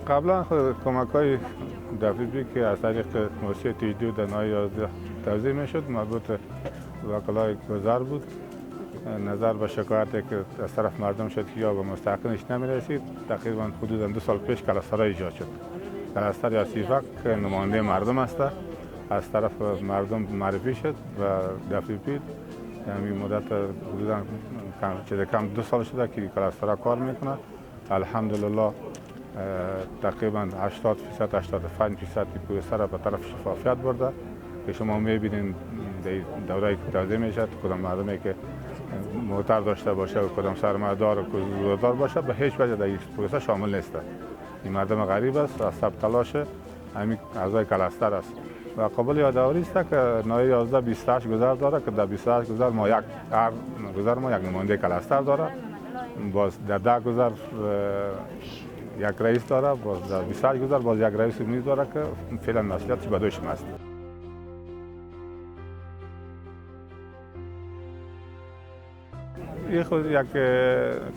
قبلا خود کمک های دفعی که از طریق موسیقی تیجدو در نای 11 توضیح می شد مربوط به وکلای گذر بود. نظر به شکایتی که از طرف مردم شد که یا به مستحقینش نمی رسید، تقریبا حدود 2 سال پیش کلستر ایجاد شد. کلستر آسیفک که نماینده مردم است، از طرف مردم معرفی شد و دفعی یعنی مدت حدود کم 2 سال شده که کلستر کار میکنه. الحمدلله تقریبا 80% 85% پروسه را به طرف شفافیت برده که شما میبینید دوره که توضیح میشد کدام مردمی که موتر داشته باشه و کدام سرمایه‌دار و روزگار باشه به هیچ وجه در این پروسه شامل نیست. این مردم غریب است و سب تلاش همین اعضای کلستر است و قابل یادآوری است که نای 11 28 گذر داره که در 28 گذر ما یک نماینده کلستر داره، باز در 10 گذر یک رئیس داره، باز در 28 گذر باز یک رئیس میز داره که فعلا مسئولیتش به دوی شما است. این خود یک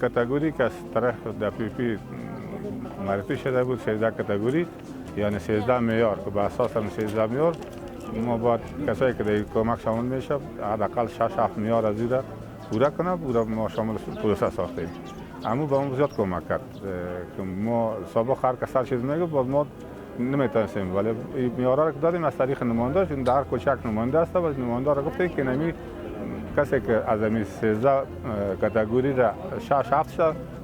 کاتگوری که از طرف دفعی معرفی شده بود، 13 کاتگوری یعنی 13 معیار که به اساس 13 معیار ما باید کسایی که در کمک شامل میشه حداقل 6-7 معیار از این پورا کنه، ما شامل پروسه ساختیم. اما به ما زیاد کمک کرد که ما سابق هر کس هر چیز میگه باز ما نمیتونستیم، ولی معیارها را که دادیم از طریق نماینده، چون در کوچک نماینده است و نماینده را گفته که نمی کسی که از این 13 کاتگوری را 6-7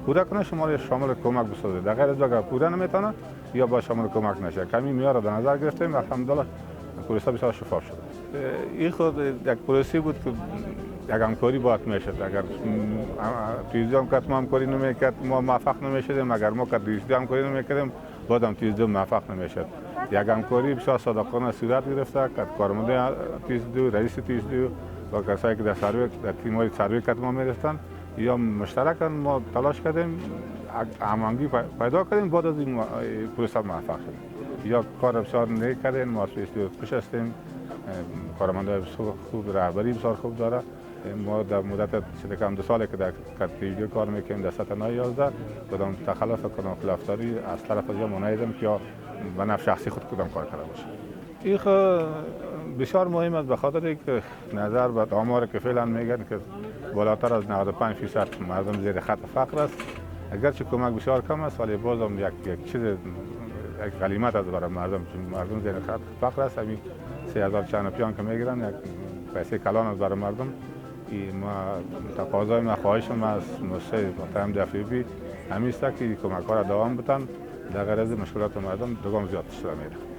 پورا کنه شما شامل کمک بسازه، در غیر از اگر پورا نمیتونه یا با شامل کمک نشه. کمی معیار را در نظر گرفتیم، الحمدلله پروسه بسیار شفاف شده. این خود یک پروسه بود که یک همکاری باید میشد. اگر تیزدو همکاری نمیکرد ما موفق نمیشدیم، اگر ما که تیزدو همکاری نمیکردیم بعد هم تیزدو موفق نمیشد. یک همکاری بسیار صادقانه صورت گرفته که کارمنده تیزدو، رئیس تیزدو و کسایی که در تیم‌های سروی که ما میرفتن یا مشترکاً ما تلاش کردیم هماهنگی پیدا کردیم، بعد از این پروسه موفق شدیم. یا کار بسیار نیک کردیم، ما خوش هستیم، کارمندای بسیار خوب، رهبری بسیار خوب داره. ما در مدت کم 2 سالی که در تیجدو کار میکنیم در سطح نای 11 کدام تخلف کدام خلافداری از طرف از ما ندیدم که یا به نفع شخصی خود کدام کار کرده باشه. این بسیار مهم است به خاطر اینکه نظر به آماری که فعلا میگن که بالاتر از 95% مردم زیر خط فقر است. اگرچه کمک بسیار کم است ولی باز هم یک چیز یک غنیمت است برای مردم، چون مردم زیر خط فقر است. همین 3045 که میگیرن یک پیسه کلان است برای مردم. ما تقاضای ما خواهشم از مؤسسه محترم دفعی همین است که کمک ها را دوام بدن، در غیر از مشکلات مردم دوام زیاد شده میره.